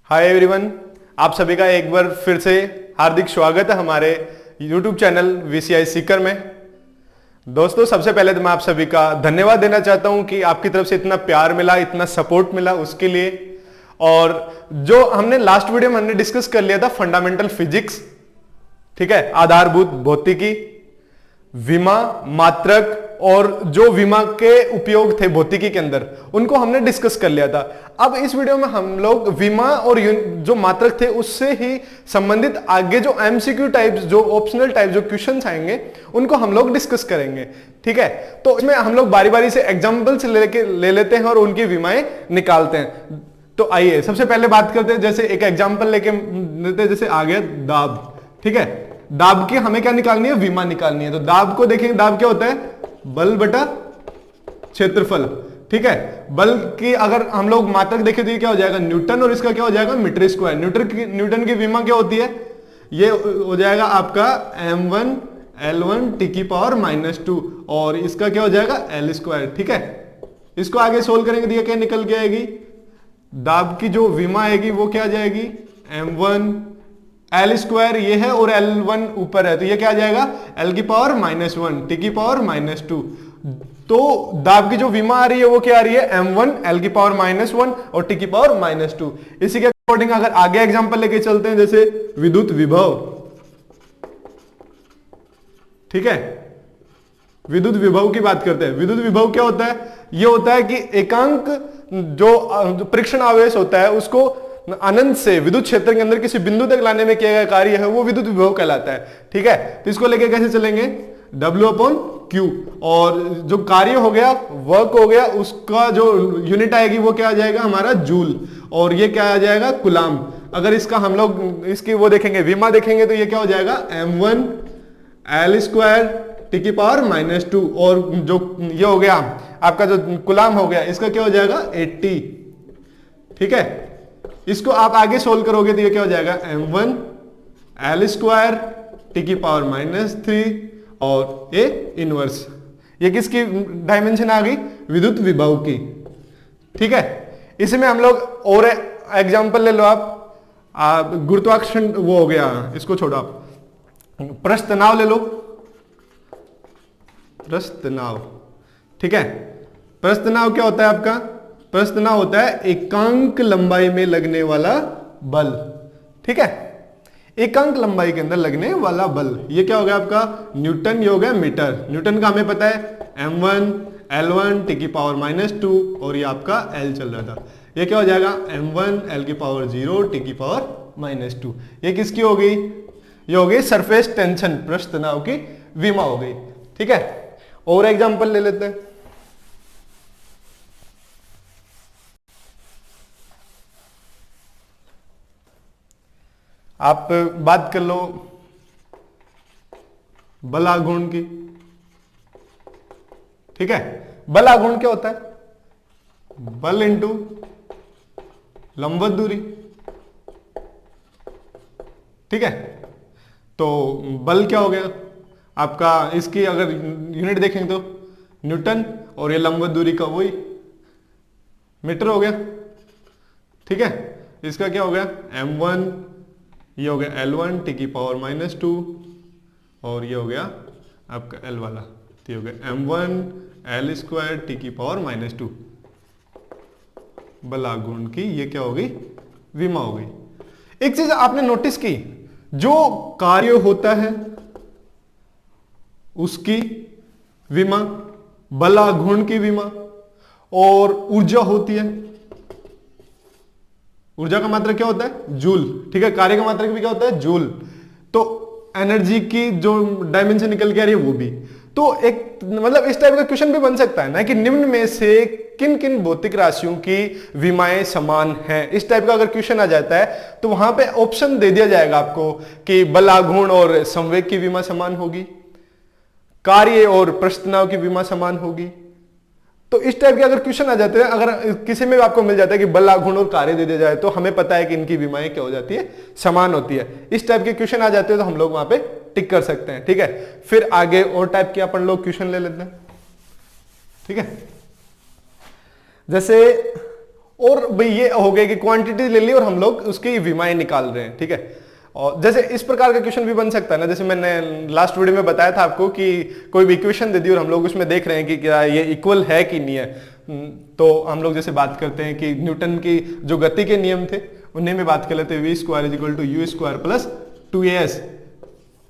Hi everyone, आप सभी का एक बार फिर से हार्दिक स्वागत है हमारे YouTube चैनल VCI सीकर में। दोस्तों, सबसे पहले तो मैं आप सभी का धन्यवाद देना चाहता हूं कि आपकी तरफ से इतना प्यार मिला, इतना सपोर्ट मिला उसके लिए। और जो हमने लास्ट वीडियो में हमने डिस्कस कर लिया था फंडामेंटल फिजिक्स, ठीक है, आधारभूत भौतिकी, विमा, मात्रक और जो विमा के उपयोग थे भौतिकी के अंदर, उनको हमने डिस्कस कर लिया था। अब इस वीडियो में हम लोग विमा और जो मात्रक थे उससे ही संबंधित आगे जो एमसीक्यू टाइप्स, जो ऑप्शनल टाइप जो क्वेश्चंस आएंगे, उनको हम लोग डिस्कस करेंगे। ठीक है, तो इसमें हम लोग बारी बारी से एग्जांपल्स ले लेते हैं और उनकी विमाएं निकालते हैं। तो आइए सबसे पहले बात करते हैं, जैसे एक एग्जाम्पल लेते हैं, जैसे आ गया दाब। ठीक है, दाब की हमें क्या निकालनी है? विमा निकालनी है। तो दाब को देखेंगे, दाब क्या होता है? बल बटा क्षेत्रफल। ठीक है, बल की अगर हम लोग मात्रक देखें तो ये क्या हो जाएगा? न्यूटन, और इसका क्या हो जाएगा? Metre square. न्यूटन की विमा क्या होती है? ये हो जाएगा आपका m1 L1 टी की पावर -2, और इसका क्या हो जाएगा? L square. ठीक है, इसको आगे सोल्व करेंगे तो ये क्या निकल के आएगी? दाब की जो विमा आएगी वो क्या आ जाएगी? m1 L स्क्वायर ये है और L1 ऊपर है, तो ये क्या आ जाएगा? L की पावर -1 टी की पावर -2। तो दाब की जो विमा आ रही है वो क्या आ रही है? m1 L की पावर -1 और टी की पावर -2। इसी के अकॉर्डिंग अगर आगे एग्जांपल लेके चलते हैं, जैसे विद्युत विभव। ठीक है, विद्युत विभव की बात करते हैं। विद्युत विभव क्या होता है? ये होता है कि एकांक जो परीक्षण आवेश होता है उसको अनंत से विद्युत क्षेत्र के अंदर किसी बिंदु तक लाने में किया गया कार्य है, वो विद्युत विभव कहलाता है। ठीक है, तो इसको लेके कैसे चलेंगे? W/Q, और जो कार्य हो गया, वर्क हो गया, उसका जो यूनिट आएगी वो क्या आ जाएगा? हमारा जूल, और ये क्या आ जाएगा? कुलाम। अगर इसका हम लोग इसकी वो देखेंगे, विमा देखेंगे, तो ये क्या हो जाएगा? m1 L स्क्वायर टी की पावर -2, और जो ये हो गया आपका जो कुलाम हो गया, इसका क्या हो जाएगा? 80। ठीक है, इसको आप आगे सोल्व करोगे तो ये क्या हो जाएगा? m1 L स्क्वायर टी की पावर -3 और ए इनवर्स। ये किसकी डायमेंशन आ गई? विद्युत विभव की। ठीक है, इसमें हम लोग और एग्जांपल ले लो आप गुरुत्वाकर्षण वो हो गया, इसको छोड़ो, आप पृष्ठ तनाव ले लो। पृष्ठ तनाव, ठीक है, पृष्ठ तनाव क्या होता है आपका? पृष्ठ तनाव होता है एकांक लंबाई में लगने वाला बल। ठीक है, एकांक लंबाई के अंदर लगने वाला बल, ये क्या हो गया आपका? न्यूटन, ये हो गया मीटर। न्यूटन का हमें पता है m1 L1 टी की पावर -2, और ये आपका L चल रहा था। ये क्या हो जाएगा? m1 L की पावर 0 टी की पावर -2। ये किसकी हो गई? ये हो गई सरफेस टेंशन, पृष्ठ तनाव की विमा हो गई। ठीक है, और एग्जांपल ले लेते हैं। आप बात कर लो बल आघूर्ण की। ठीक है, बल आघूर्ण क्या होता है? बल इंटू लंबवत दूरी। ठीक है, तो बल क्या हो गया आपका? इसकी अगर यूनिट देखेंगे तो न्यूटन, और ये लंबवत दूरी का वही मीटर हो गया। ठीक है, इसका क्या हो गया? m1, ये हो गया L1 टी की पावर -2, और ये हो गया आपका L वाला, तो ये हो गया m1 L स्क्वायर टी की पावर -2। बल आघूर्ण की ये क्या हो गई? विमा हो गई। एक चीज आपने नोटिस की, जो कार्य होता है उसकी विमा, बल आघूर्ण की विमा, और ऊर्जा होती है। ऊर्जा का मात्रक क्या होता है? जूल। ठीक है, कार्य का मात्रक भी क्या होता है? जूल। तो एनर्जी की जो डायमेंशन निकल के आ रही है वो भी। तो एक मतलब इस टाइप का क्वेश्चन भी बन सकता है ना, कि निम्न में से किन किन भौतिक राशियों की विमाएं समान हैं। इस टाइप का अगर क्वेश्चन आ जाता है तो वहां पे ऑप्शन दे दिया जाएगा आपको कि बल आघूर्ण और संवेग की विमा समान होगी, कार्य और पृष्ठ तनाव की विमा समान होगी। तो इस टाइप के अगर क्वेश्चन आ जाते हैं, अगर किसी में भी आपको मिल जाता है कि बल आघूर्ण और कार्य दे दिया जाए, तो हमें पता है कि इनकी विमाएं क्या हो जाती है? समान होती है। इस टाइप के क्वेश्चन आ जाते हैं तो हम लोग वहां पे टिक कर सकते हैं। ठीक है, फिर आगे और टाइप के अपन लोग क्वेश्चन ले लेते हैं। ठीक है, जैसे और भाई ये हो गया कि क्वांटिटी ले ली और हम लोग उसकी विमाएं निकाल रहे हैं, ठीक है। और जैसे इस प्रकार का क्वेश्चन भी बन सकता है ना, जैसे मैंने लास्ट वीडियो में बताया था आपको कि कोई भी इक्वेशन दे दी और हम लोग उसमें देख रहे हैं कि क्या ये इक्वल है कि नहीं है। तो हम लोग जैसे बात करते हैं कि न्यूटन की जो गति के नियम थे उन्हें में बात कर लेते हैं, v² = u² + 2as,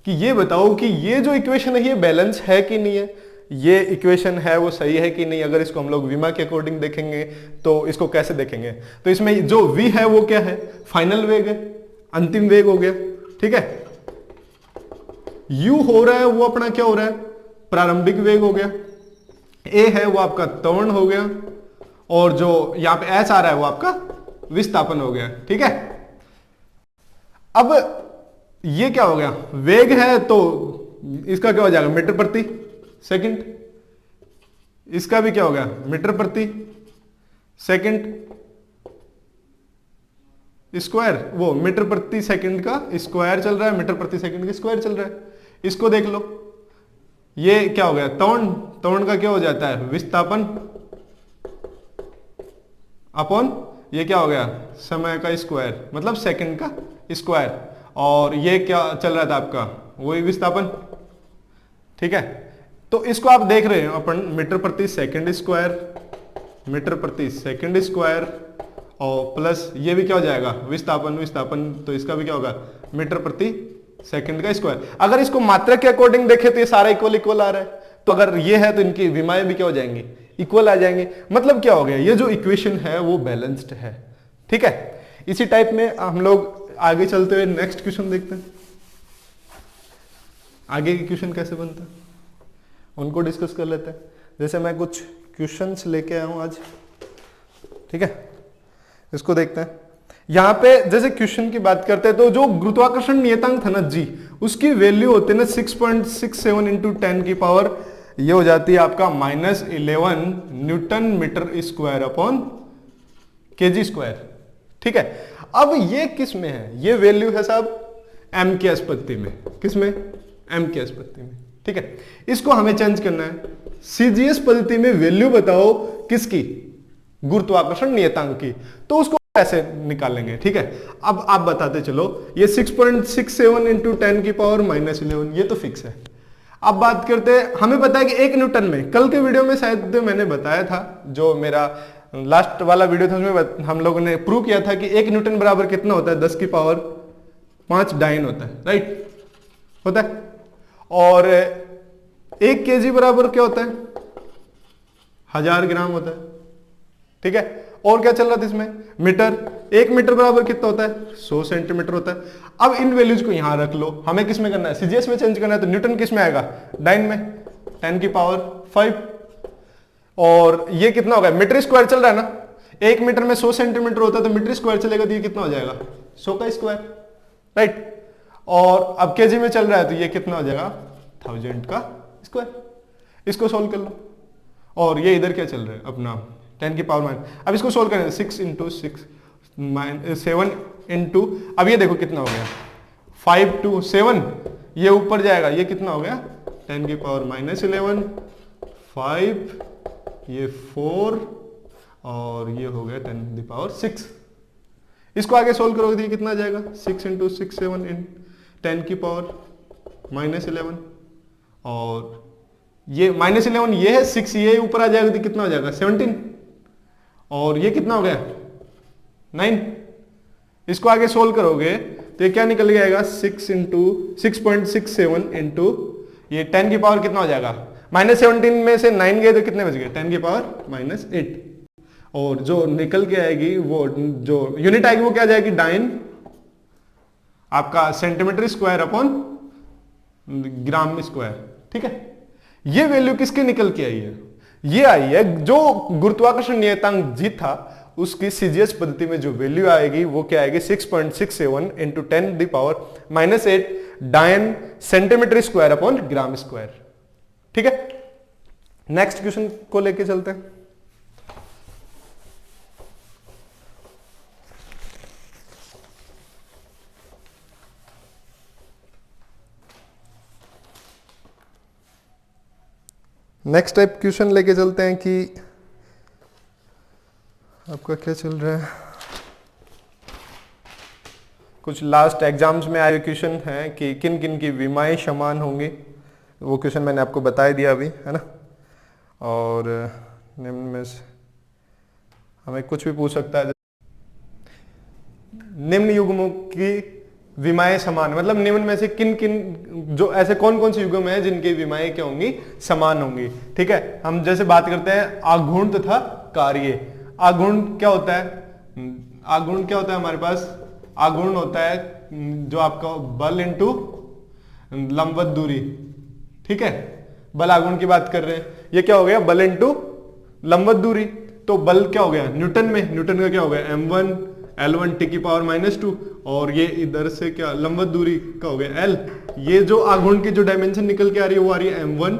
कि ये बताओ कि ये जो इक्वेशन है ये बैलेंस है कि नहीं है, ये इक्वेशन है वो सही है कि नहीं। अगर इसको हम लोग विमा के अकॉर्डिंग देखेंगे तो इसको कैसे देखेंगे, तो इसमें जो v है वो क्या है, फाइनल वेग है, अंतिम वेग हो गया, ठीक है। u हो रहा है वो अपना क्या हो रहा है, प्रारंभिक वेग हो गया। a है वो आपका त्वरण हो गया, और जो यहां पे s आ रहा है वो आपका विस्थापन हो गया, ठीक है। अब ये क्या हो गया, वेग है तो इसका क्या हो जाएगा, मीटर प्रति सेकंड। इसका भी क्या हो गया, मीटर प्रति सेकंड स्क्वायर, वो मीटर प्रति सेकंड का स्क्वायर चल रहा है, मीटर प्रति सेकंड का स्क्वायर चल रहा है। इसको देख लो, ये क्या हो गया, त्वरण, त्वरण का क्या हो जाता है, विस्थापन अपॉन ये क्या हो गया, समय का स्क्वायर, मतलब सेकंड का स्क्वायर। और ये क्या चल रहा था आपका, वही विस्थापन, ठीक है। तो इसको आप देख रहे हो अपन मीटर प्रति सेकंड स्क्वायर, मीटर प्रति सेकंड स्क्वायर, और प्लस ये भी क्या हो जाएगा, विस्थापन, विस्थापन, तो इसका भी क्या होगा, मीटर प्रति सेकंड का स्क्वायर। अगर इसको मात्रा के अकॉर्डिंग देखें तो ये सारा इक्वल इक्वल आ रहा है, तो अगर ये है तो इनकी विमाएं भी क्या हो जाएंगी, इक्वल आ जाएंगे। मतलब क्या हो गया, ये जो इक्वेशन है वो बैलेंस्ड है, ठीक है। इसी टाइप में हम लोग आगे चलते हुए नेक्स्ट क्वेश्चन देखते हैं, आगे के क्वेश्चन कैसे बनता है उनको डिस्कस कर लेते हैं। जैसे मैं कुछ क्वेश्चंस लेके आया हूं आज, ठीक है, इसको देखते हैं। यहां पे जैसे क्वेश्चन की बात करते हैं तो जो गुरुत्वाकर्षण नियतांक था ना जी, उसकी वैल्यू होती है ना 6.67 इंटू 10 की पावर, ये हो जाती है आपका -11 newton metre square upon KG square, ठीक है। अब ये किस में है, ये वैल्यू है साहब एम की अस्पत्ति में, किस में, एम की अस्पत्ति में, ठीक है। इसको हमें चेंज करना है, सीजीएस पद्धति में वैल्यू बताओ किसकी, गुरुत्वाकर्षण नियतांक की, तो उसको कैसे निकालेंगे, ठीक है। अब आप बताते चलो, ये 6.67 इंटू 10 की पावर -11 ये तो फिक्स है। अब बात करते हैं, हमें पता है कि 1 न्यूटन में, कल के वीडियो में शायद मैंने बताया था, जो मेरा लास्ट वाला वीडियो था उसमें हम लोगों ने प्रूव किया था कि 1 न्यूटन बराबर कितना होता है, 10 की पावर 5 डाइन होता है, राइट, होता है। और 1 केजी बराबर क्या होता है, 1000 ग्राम होता है, ठीक है। और क्या चल रहा था इसमें, मीटर, 1 मीटर बराबर कितना होता है, 100 सेंटीमीटर होता है। अब इन वैल्यूज को यहां रख लो, हमें किस में करना है, सीजीएस में चेंज करना है, तो न्यूटन किस में आएगा, डाइन में, 10 की पावर 5। और ये कितना होगा, मीटर स्क्वायर चल रहा है ना, 1 मीटर में 100 सेंटीमीटर होता है, तो मीटर स्क्वायर चलेगा तो ये कितना हो जाएगा, 100 का स्क्वायर, राइट। और अब केजी में चल रहा है तो ये कितना हो जाएगा, 1000 का स्क्वायर। इसको सोल्व कर लो, और ये इधर क्या चल रहा है अपना 10 की पावर माइनस, अब इसको सोल्व करें 6 इंटू 6 7 इंटू, अब ये देखो कितना हो गया, 5 to 7, ये ऊपर जाएगा, ये कितना हो गया, 10 की पावर -11, 5, ये 4, और ये हो गया 10 की पावर 6। इसको आगे सोल्व करोगे तो ये कितना आ जाएगा, 6 इंटू 6 7 इन 10 की पावर -11, और ये -11 ये है, 6 ये ऊपर आ जाएगा तो कितना हो जाएगा, 17, और ये कितना हो गया, 9। इसको आगे सोल्व करोगे तो ये क्या निकल जाएगा, 6.67 इंटू ये 10 की पावर कितना हो जाएगा, -17 में से 9 गए तो कितने बच गए, 10 की पावर -8। और जो निकल के आएगी वो जो यूनिट आएगी वो क्या जाएगी, डाइन, आपका centimetre square upon gram square, ठीक है। ये वैल्यू किसके निकल के आई है, ये आई है जो गुरुत्वाकर्षण नियतांक जी था उसकी सीजीएस पद्धति में जो वैल्यू आएगी वो क्या आएगी, 6.67 इंटू 10 द पावर -8 डायन centimetre square upon gram square, ठीक है। नेक्स्ट क्वेश्चन को लेके चलते हैं। नेक्स्ट टाइप क्वेश्चन लेके चलते हैं कि आपको आपका क्या चल रहा है? कुछ लास्ट एग्जाम्स में आए क्वेश्चन हैं कि किन किन की विमाएं समान होंगी, वो क्वेश्चन मैंने आपको बता ही दिया अभी, है ना। और निम्न में से हमें कुछ भी पूछ सकता है। निम्न युग्मों की विमाएं समान, मतलब निम्न में से किन किन, जो ऐसे कौन कौन से युग्म हैं जिनकी विमाएं क्या होंगी, समान होंगी। ठीक है, हम जैसे बात करते हैं आघूर्ण तथा कार्य। आघूर्ण क्या होता है? आघूर्ण क्या होता है हमारे पास? आघूर्ण होता है जो आपका बल इंटू लंबवत दूरी। ठीक है, बल आघूर्ण की बात कर रहे हैं। ये क्या हो गया? बल इंटू लंबवत दूरी। तो बल क्या हो गया न्यूटन में? न्यूटन का क्या हो गया? m1 L1 टी की पावर -2, और ये इधर से क्या लंबवत दूरी का हो गया L। ये जो आघूर्ण की जो डायमेंशन निकल के आ रही है वो आ रही है m1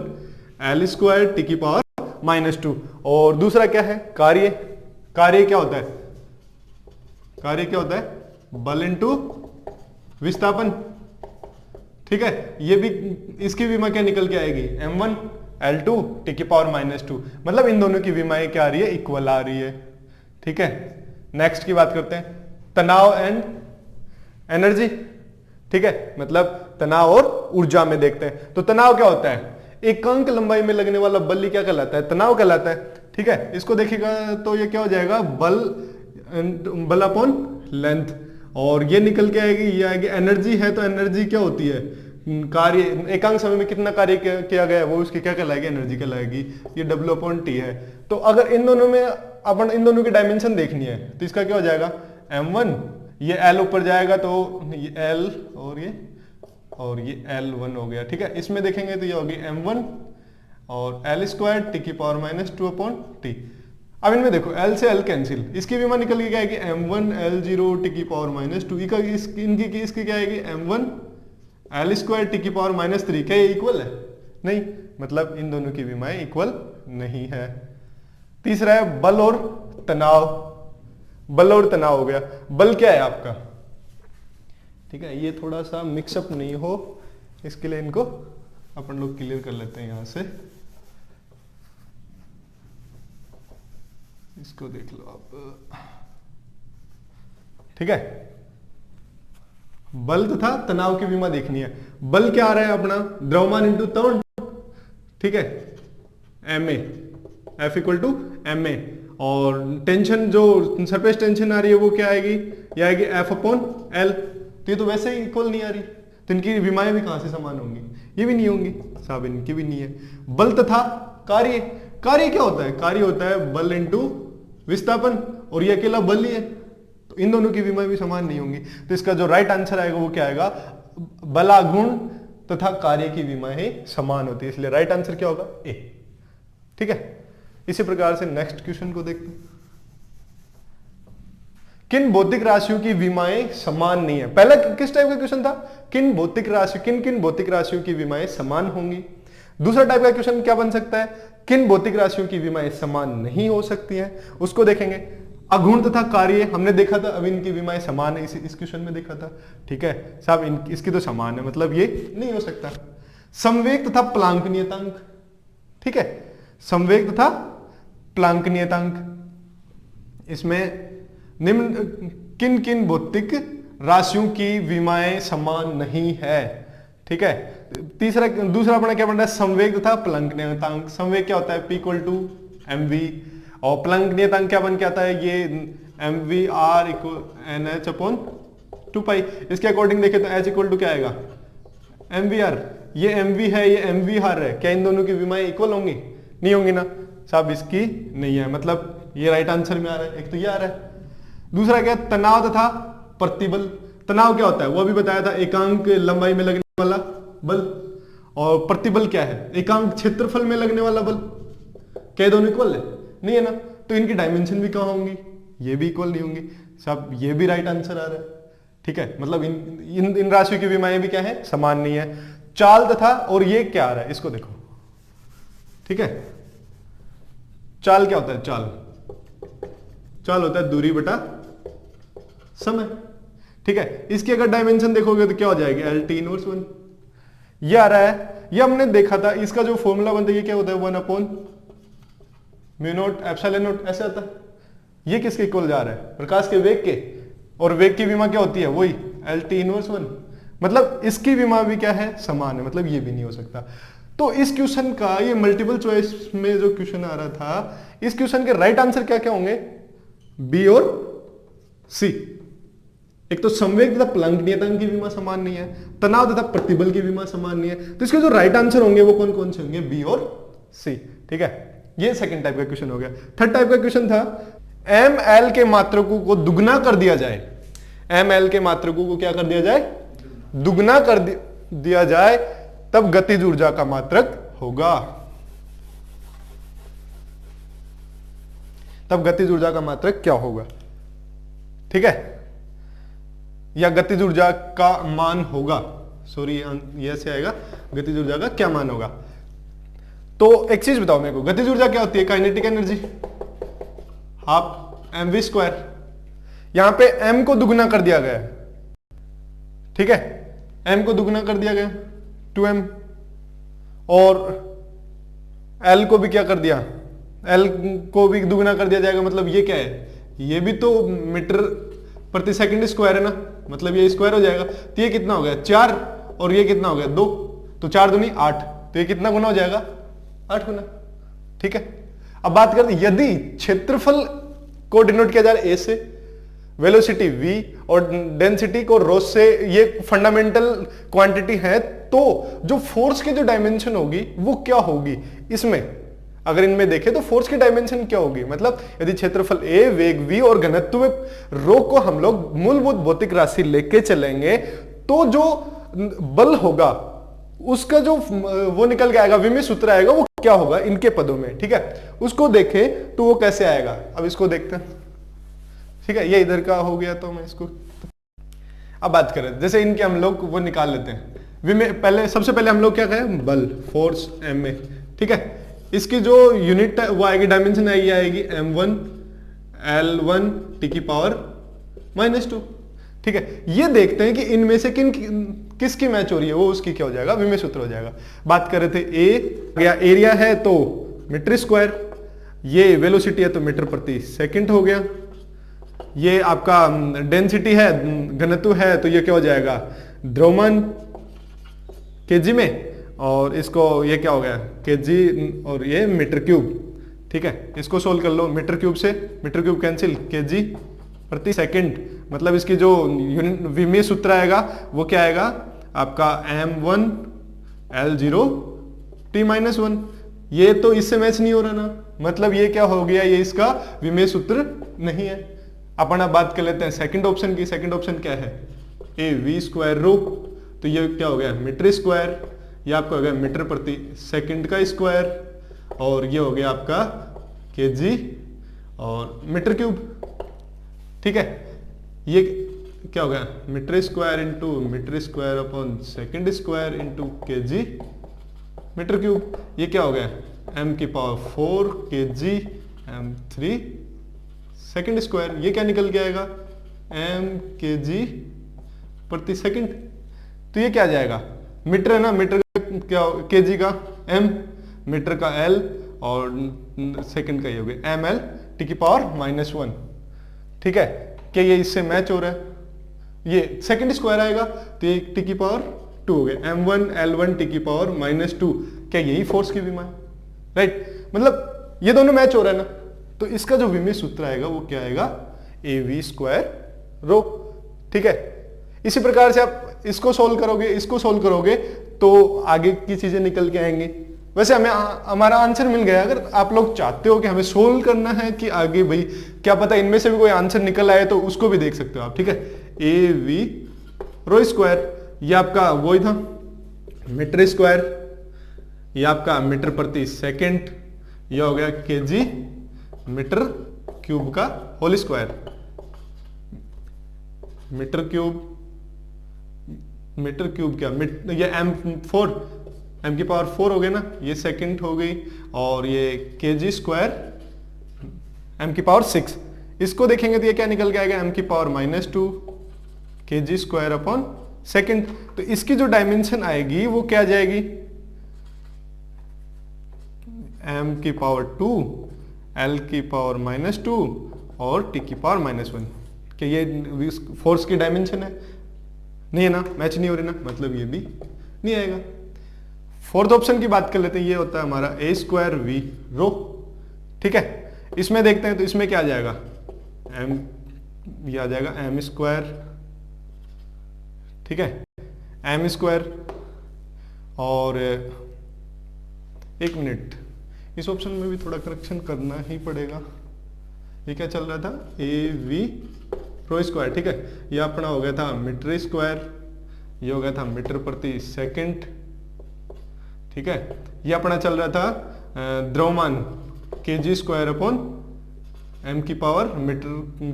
L² टी की पावर -2। और दूसरा क्या है? कार्य। कार्य क्या होता है? कार्य क्या होता है? बल इंटू विस्थापन। ठीक है, ये भी, इसकी विमा क्या निकल के आएगी? m1 L2 टी की पावर -2। मतलब इन दोनों की विमाएं क्या आ रही है? इक्वल आ रही है। ठीक है, नेक्स्ट की बात करते हैं, तनाव एंड एनर्जी। ठीक है, मतलब तनाव और ऊर्जा में देखते हैं। तो तनाव क्या होता है? एकांक लंबाई में लगने वाला बल ही क्या कहलाता है? तनाव कहलाता है। ठीक है, इसको देखिएगा तो ये क्या हो जाएगा? बल अपॉन लेंथ, और ये निकल के आएगी, ये आएगी एनर्जी है। तो एनर्जी क्या होती है? कार्य, एकांक समय में कितना कार्य किया गया है वो उसकी क्या कहलाएगी? एनर्जी कहलाएगी। ये W/T है। तो अगर इन दोनों में अपन इन दोनों की डायमेंशन देखनी है तो इसका क्या हो जाएगा? m1, ये L ऊपर जाएगा तो ये L, और ये L1 हो गया। ठीक है, इसमें देखेंगे तो ये होगी m1 और L² टी की पावर -2/T। अब इनमें देखो L से L कैंसिल, इसकी विमा निकल के क्या आएगी? m1 L0 टी की पावर -2। इसकी क्या आएगी? m1 L² टी की पावर -3। क्या ये इक्वल है? नहीं, मतलब इन दोनों की विमाएं इक्वल नहीं है। तीसरा है बल और तनाव। बल और तनाव हो गया। बल क्या है आपका? ठीक है, ये थोड़ा सा मिक्सअप नहीं हो इसके लिए इनको अपन लोग क्लियर कर लेते हैं यहां से। इसको देख लो आप। ठीक है, बल तथा तनाव की विमा देखनी है। बल क्या आ रहा है अपना? द्रव्यमान इंटू त्वरण। ठीक है, ma, F = ma। और टेंशन, जो सरफेस टेंशन आ रही है वो क्या आएगी? ये आएगी F/L। तो ये तो वैसे ही इक्वल नहीं आ रही, तो इनकी विमाएं भी कहां से समान होंगी? ये भी नहीं होंगी साहब, इनकी भी नहीं है। बल तथा कार्य। कार्य क्या होता है? कार्य होता है बल इंटू विस्थापन, और ये अकेला बल ही है, तो इन दोनों की विमाएं भी समान नहीं होंगी। तो इसका जो राइट आंसर आएगा वो क्या आएगा? बलाघूर्ण तथा कार्य की विमाएं समान होती है, इसलिए राइट आंसर क्या होगा? ए। ठीक है, इसी प्रकार से नेक्स्ट क्वेश्चन को देखते हैं। किन भौतिक राशियों की विमाएं समान नहीं है? पहला किस टाइप का क्वेश्चन था? किन किन भौतिक राशियों की विमाएं समान होंगी। दूसरा टाइप का क्वेश्चन क्या बन सकता है? किन भौतिक राशियों की विमाएं समान नहीं हो सकती हैं, उसको देखेंगे। अघूर्ण तथा कार्य हमने देखा था, अब इनकी विमाएं समान है, इस क्वेश्चन में देखा था। ठीक है साहब, इसकी तो समान है, मतलब ये नहीं हो सकता। संवेग तथा प्लांक नियतांक। ठीक है, संवेग तथा प्लांक नियतांक, इसमें निम्न किन किन भौतिक राशियों की विमाएं समान नहीं है। ठीक है, दूसरा अपना क्या बन रहा है? संवेग तथा प्लांक नियतांक। संवेग क्या होता है? P = mv, और प्लांक नियतांक क्या बन के आता है? ये mvr = nh/2π। इसके अकॉर्डिंग देखें तो h = क्या आएगा? mvr। ये mv है, ये mvr है। क्या इन दोनों की विमाएं इक्वल होंगी? नहीं होंगी ना साहब, इसकी नहीं है, मतलब ये राइट आंसर में आ रहा है। एक तो ये आ रहा है। दूसरा क्या? तनाव तथा प्रतिबल। तनाव क्या होता है वो भी बताया था, एकांक लंबाई में लगने वाला बल। और प्रतिबल क्या है? एकांक क्षेत्रफल में लगने वाला बल। क्या दोनों इक्वल है? नहीं है ना, तो इनकी डायमेंशन भी कहां होंगी? ये भी इक्वल नहीं होंगी साहब, ये भी राइट आंसर आ रहा है। ठीक है, मतलब इन राशियों की विमाएं भी क्या है? समान नहीं है। चाल तथा, और ये क्या आ रहा है? इसको देखो। ठीक है, चाल क्या होता है? चाल होता है दूरी बटा समय। ठीक है, इसकी अगर डायमेंशन देखोगे तो क्या हो जाएगी? L/T-1। ये आ रहा है, ये हमने देखा था। इसका जो फॉर्मूला बनता है ये क्या होता है? 1/μ0 ε0 ऐसे आता है। ये किसके इक्वल जा रहा है? प्रकाश के वेग के। और वेग की विमा क्या होती है? वही LT इनवर्स 1। मतलब इसकी विमा भी क्या है? समान है, मतलब ये भी नहीं हो सकता। तो इस क्वेश्चन का, ये मल्टीपल चॉइस में जो क्वेश्चन आ रहा था, इस क्वेश्चन के राइट आंसर क्या क्या होंगे? बी और सी। एक तो संवेग तथा प्लैंक नियतांक की विमा समान नहीं है, तनाव तथा प्रतिबल की विमा समान नहीं है। तो इसके जो राइट आंसर होंगे वो कौन कौन से होंगे? बी और सी। ठीक है, ये सेकंड टाइप का क्वेश्चन हो गया। थर्ड टाइप का क्वेश्चन था ml के मात्रकों को दुगना कर दिया जाए। ml के मात्रकों को क्या कर दिया जाए? दुगना कर दिया जाए, तब गतिज ऊर्जा का मात्रक होगा। तब गतिज ऊर्जा का मात्रक क्या होगा? ठीक है, या गतिज ऊर्जा का मान होगा, सॉरी ये से आएगा, गतिज ऊर्जा का क्या मान होगा। तो एक चीज बताओ मेरे को, गतिज ऊर्जा क्या होती है? Kinetic energy half mv²। यहां पे m को दुगना कर दिया गया है। ठीक है, m को दुगना कर दिया गया 2m, और l को भी क्या कर दिया? l को भी दुगना कर दिया जाएगा। मतलब ये क्या है? ये भी तो मीटर प्रति सेकंड स्क्वायर है ना, मतलब ये स्क्वायर हो जाएगा। तो ये कितना हो गया? 4, और ये कितना हो गया? 2। तो 4 दूनी 8, तो ये कितना गुना हो जाएगा? 8 गुना। ठीक है, अब बात करते हैं यदि क्षेत्रफल को डिनोट किया जाए a से, वेलोसिटी v और डेंसिटी को रो से, ये फंडामेंटल क्वांटिटी है, तो जो फोर्स की जो डायमेंशन होगी वो क्या होगी? इसमें अगर इनमें देखें तो फोर्स की डायमेंशन क्या होगी? मतलब यदि क्षेत्रफल a, वेग v और घनत्व रो को हम लोग मूलभूत भौतिक राशि लेके चलेंगे, तो जो बल होगा उसका जो वो निकल के आएगा, विमेय सूत्र आएगा, वो क्या होगा इनके पदों में। ठीक है, उसको देखें तो वो कैसे आएगा। अब इसको देखते हैं। ठीक है, ये इधर का हो गया, तो मैं इसको अब बात करें, जैसे इनके हम लोग वो निकाल लेते हैं। विमेय पहले, सबसे पहले हम लोग क्या कहें? बल, फोर्स ma। ठीक है, इसकी जो यूनिट वो आएगी, डायमेंशन आएगी m1 L1 t की पावर -2। ठीक है, ये देखते हैं कि इनमें से किसकी मैच हो रही है, वो उसकी क्या हो जाएगा? विमेय सूत्र हो जाएगा। बात कर रहे थे ए या एरिया है तो मीटर स्क्वायर, ये वेलोसिटी है तो मीटर प्रति सेकंड हो गया, ये आपका डेंसिटी है, घनत्व है, तो ये क्या हो जाएगा? द्रव्यमान केजी में, और इसको ये क्या हो गया? केजी, और ये मीटर क्यूब। ठीक है, इसको सोल्व कर लो। मीटर क्यूब से मीटर क्यूब कैंसिल, केजी प्रति सेकंड, मतलब इसकी जो विमेय सूत्र आएगा वो क्या आएगा? आपका m1 L0 t-1। ये तो इससे मैच नहीं हो रहा ना, मतलब ये क्या हो गया? ये इसका विमेय सूत्र नहीं है। अपन अब बात कर लेते हैं सेकंड ऑप्शन की। सेकंड ऑप्शन क्या है? a v² रो, तो ये क्या हो गया? Metre square. ये आपका हो गया मीटर प्रति सेकंड का स्क्वायर, और ये हो गया आपका केजी और मीटर क्यूब। ठीक है, ये क्या हो गया? Metre square into metre square upon second square into KG metre cube. ये क्या हो गया? m की power 4 KG m3 second square. ये क्या निकल के आएगा? m केजी प्रति सेकंड। तो ये क्या आ जाएगा? मीटर है ना, मीटर का क्या, केजी का m, मीटर का l, और सेकंड का ये हो गया ml t की पावर -1। ठीक है, क्या ये इससे मैच हो रहा है? ये सेकंड स्क्वायर आएगा तो ये t की पावर 2 हो गया, m1 L1 t की पावर -2। क्या यही फोर्स की विमा है? राइट, मतलब ये दोनों मैच हो रहा है ना, तो इसका जो विमेय सूत्र आएगा वो क्या आएगा? AV² रो। ठीक है, इसी प्रकार से आप इसको सोल्व करोगे, इसको सोल्व करोगे, तो आगे की चीजें निकल के आएंगी। वैसे हमें हमारा आंसर मिल गया। अगर आप लोग चाहते हो कि हमें सोल्व करना है कि आगे भाई क्या पता इनमें से भी कोई आंसर निकल आए, तो उसको भी देख सकते हो आप। ठीक है, AV², ये आपका वही था मीटर स्क्वायर, ये आपका मीटर प्रति सेकंड, ये हो गया केजी मीटर क्यूब का होल स्क्वायर। मीटर क्यूब क्या? ये m4, m की पावर 4 हो गया ना, ये सेकंड हो गई, और ये केजी स्क्वायर m की पावर 6। इसको देखेंगे तो ये क्या निकल के आएगा? m की power -2 KG square upon second. तो इसकी जो डायमेंशन आएगी वो क्या आ जाएगी? m की पावर 2 l की पावर -2 और टी की पावर -1। क्या ये फोर्स की डायमेंशन है? नहीं है ना, मैच नहीं हो रही ना, मतलब ये भी नहीं आएगा। फोर्थ ऑप्शन की बात कर लेते हैं, ये होता है हमारा a² रो। ठीक है, इसमें देखते हैं तो इसमें क्या आ जाएगा, m, ये आ जाएगा m²। ठीक है, m²। और एक मिनट, इस ऑप्शन में भी थोड़ा करेक्शन करना ही पड़ेगा। ये क्या चल रहा था, AV रो स्क्वायर। ठीक है, ये अपना हो गया था मीटर स्क्वायर, ये हो गया था मीटर प्रति सेकंड। ठीक है, ये अपना चल रहा था द्रव्यमान kg² m की पावर मीटर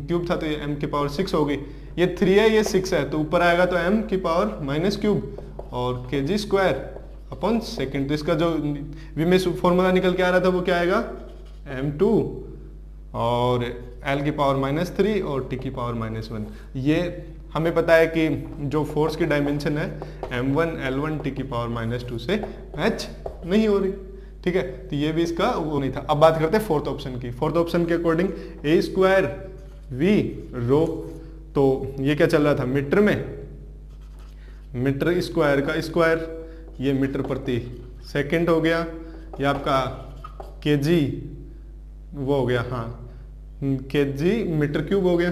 क्यूब था, तो ये m की पावर 6 होगी। ये 3 है, ये 6 है, तो ऊपर आएगा तो m की पावर -³ और kg² सेकंड। तो इसका जो विमेश फॉर्मूला निकल के आ रहा था वो क्या आएगा, m2 और l की पावर -3 और t की पावर -1। ये हमें पता है कि जो फोर्स की डायमेंशन है m1 l1 t की पावर -2 से मैच नहीं हो रही। ठीक है, तो ये भी इसका वो नहीं था। अब बात करते हैं फोर्थ ऑप्शन की। फोर्थ ऑप्शन के अकॉर्डिंग a² रो, तो ये क्या चल रहा था मीटर में, मीटर स्क्वायर का स्क्वायर, ये मीटर प्रति सेकंड हो गया, ये आपका kg वो हो गया, हाँ kg मीटर क्यूब हो गया।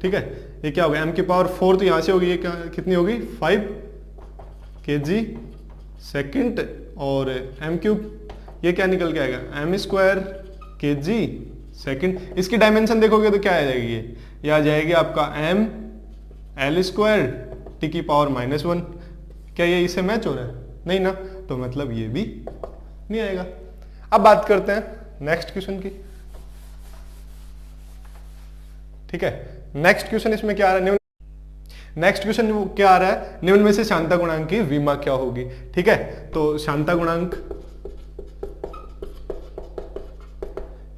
ठीक है, ये क्या हो गया, m की पावर 4 तो यहाँ से होगी, ये कितनी होगी 5 kg सेकंड, और m³, ये क्या निकल के आएगा m² kg सेकंड। इसकी डायमेंशन देखोगे तो क्या आ जाएगी, ये आ जाएगी आपका m l² t की पावर -1। क्या ये इससे मैच हो रहा है? नहीं ना, तो मतलब ये भी नहीं आएगा। अब बात करते हैं नेक्स्ट क्वेश्चन की। ठीक है, नेक्स्ट क्वेश्चन इसमें क्या आ रहा है, नेक्स्ट क्वेश्चन क्या आ रहा है, निम्न में से शांता गुणांक की विमा क्या होगी। ठीक है, तो शांता गुणांक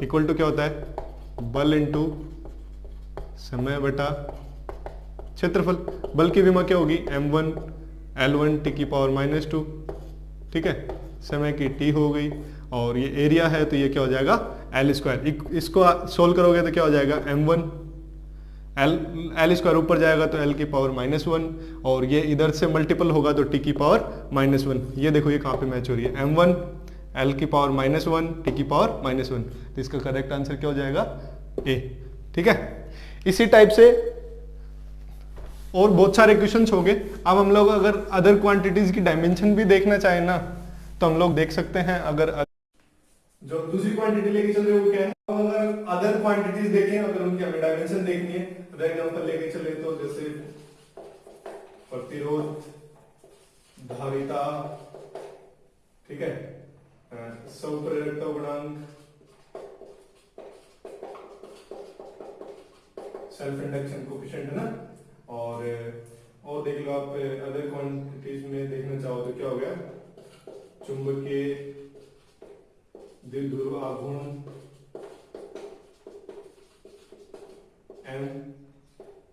इक्वल टू क्या होता है, बल इंटू समय बटा क्षेत्रफल। बल की विमा क्या होगी, m1 l1 t की पावर -2। ठीक है, समय की t हो गई, और ये एरिया है तो ये क्या हो जाएगा l²। इसको सोल्व करोगे तो क्या हो जाएगा, m1 l² ऊपर जाएगा तो l की पावर -1, और ये इधर से मल्टीपल होगा तो t की पावर -1। ये देखो ये कहाँ पे मैच हो रही है, m1 l की पावर -1 t की पावर -1। तो इसका करेक्ट आंसर क्या हो जाएगा, a। ठीक है, इसी टाइप से और बहुत सारे क्वेश्चंस हो गए। अब हम लोग अगर अदर क्वांटिटीज की डायमेंशन भी देखना चाहें ना, तो हम लोग देख सकते हैं। अगर जो दूसरी क्वांटिटी लेके चल रहे हो वो क्या है, अगर अदर क्वांटिटीज देखें, अगर उनकी हमें डायमेंशन देखनी है, फॉर एग्जांपल लेके चले तो जैसे प्रतिरोध, धारिता, ठीक है, स्वप्रेरकता गुणांक, सेल्फ इंडक्शन कोएफिशिएंट है ना, और देख लो आप अदर क्वांटिटीज में देखना चाहो तो क्या हो गया, चुंबकीय द्विध्रुव आघूर्ण M,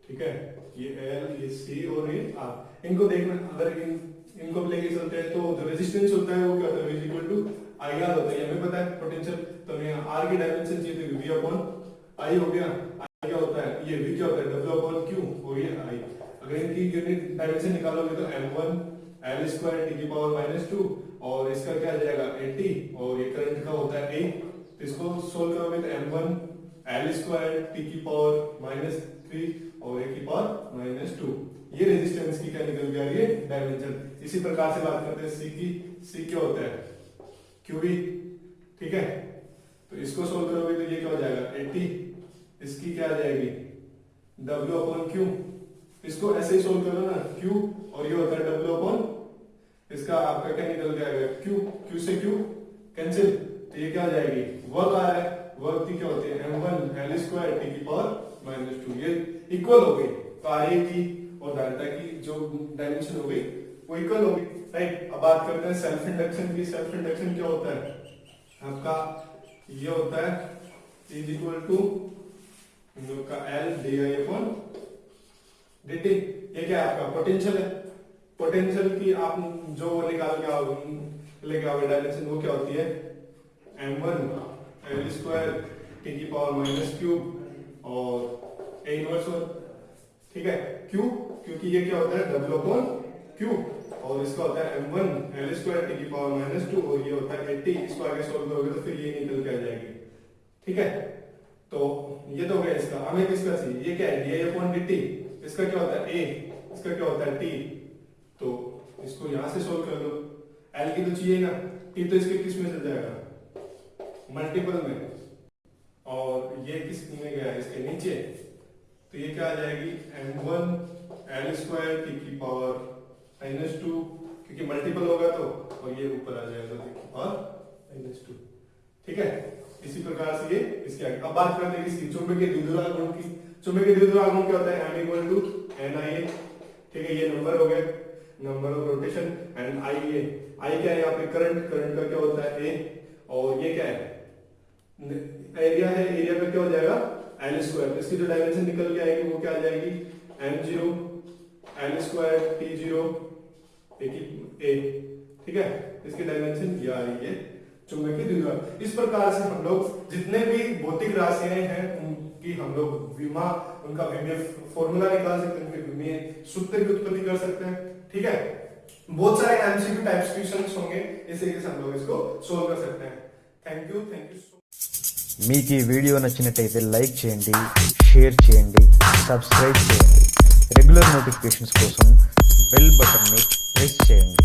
ठीक है, ये L, ये C और ये R। इनको देखना, अगर इनको लेके चलते हैं तो जो रेजिस्टेंस होता है वो क्या होता है, V = IR होता है, हमें पता है पोटेंशियल। तो हमें R की डायमेंशन चाहिए तो V/I हो गया। I क्या होता है, ये V क्या होता है, W/Q, और ये I। अगर इनकी यूनिट डायमेंशन निकालोगे तो m1 l² t की पावर -2, और इसका क्या आ जाएगा 80, और ये करंट का होता है 8। तो इसको सोल्व करोगे तो m1 l² t की पावर -3 और a की पावर -2। ये रेजिस्टेंस की क्या निकल गया, ये डायमेंशन। इसी प्रकार से बात करते हैं C की। C क्या होता है, QV। ठीक है, तो इसको सोल्व करोगे तो ये क्या हो जाएगा 80, इसकी क्या आ जाएगी W/Q। इसको ऐसे ही सोल्व करो ना, Q, और ये होता है W/, इसका आपका क्या निकल के आएगा Q, Q से Q कैंसिल, तो ये क्या हो जाएगी, वर्क आ रहा है, वर्क की क्या होती है m1 l² t की पावर -2। ये इक्वल हो गई कार्य की और धारिता की जो डायमेंशन हो गई वो इक्वल हो गई, राइट। अब बात करते हैं सेल्फ इंडक्शन की। सेल्फ इंडक्शन क्या होता है आपका, ये होता है का L di/dt। ये क्या है आपका पोटेंशियल है। पोटेंशियल की आप जो निकाल के आओ लेके आओगे डायमेंशन, वो क्या होती है m1 l² t की पावर -3 और ए इनवर्स वन, ठीक है। क्यों? क्योंकि ये क्या होता है डब्ल्यू अपॉन क्यू, और इसका होता है m1 l स्क्वायर टी की पावर -2, और ये होता है 80। इसको आगे सोल्व करोगे तो फिर ये निकल के आ जाएगी, ठीक है। तो ये तो हो गया इसका। हमें किसका चाहिए? ये क्या है डी अपॉन dt, इसका क्या होता है a, इसका क्या होता है t, तो इसको यहां से सोल्व कर लो। l की तो चाहिए ना, t तो इसके किस में चल जाएगा? मल्टीपल में, और ये किस में गया? इसके नीचे, तो ये क्या आ जाएगी m1 l स्क्वायर टी की पावर -2, क्योंकि मल्टीपल होगा तो, और ये ऊपर आ जाएगा टी की पावर -2, ठीक है। इसी प्रकार से ये इसके आगे। अब बात करते हैं इसकी चुंबकीय द्विध्रुव गुण की। चुंबकीय द्विध्रुव गुण क्या होता है? m इक्वल टू NIA, ठीक है। ये नंबर हो गए, number of rotation, and IA, I क्या है यहाँ पे? करंट, करंट का क्या होता है? A, और ये क्या है? एरिया है, एरिया का क्या हो जाएगा? L square. इसकी जो डायमेंशन निकल के आएगी वो क्या आ जाएगी? m0 L square T0 A, ठीक है। इसकी डायमेंशन ये आ रही है चुंबकीय द्विध्रुव। इस प्रकार से हम लोग जितने भी भौतिक राशियां हैं उनकी हम लोग विमा, उनका विमेय फॉर्मूला निकाल सकते हैं, उनके विमेय सूत्र की उत्पत्ति कर सकते हैं, ठीक है। बहुत सारे एमसीक्यू टाइप्स क्वेश्चंस होंगे, इसी के हम लोग इसको सोल्व कर सकते हैं। Thank you so. మీకు ఈ వీడియో నచ్చినట్టయితే లైక్ చేయండి, షేర్ చేయండి, సబ్స్క్రైబ్ చేయండి. రెగ్యులర్ నోటిఫికేషన్స్ కోసం బెల్ బటన్ని ప్రెస్ చేయండి.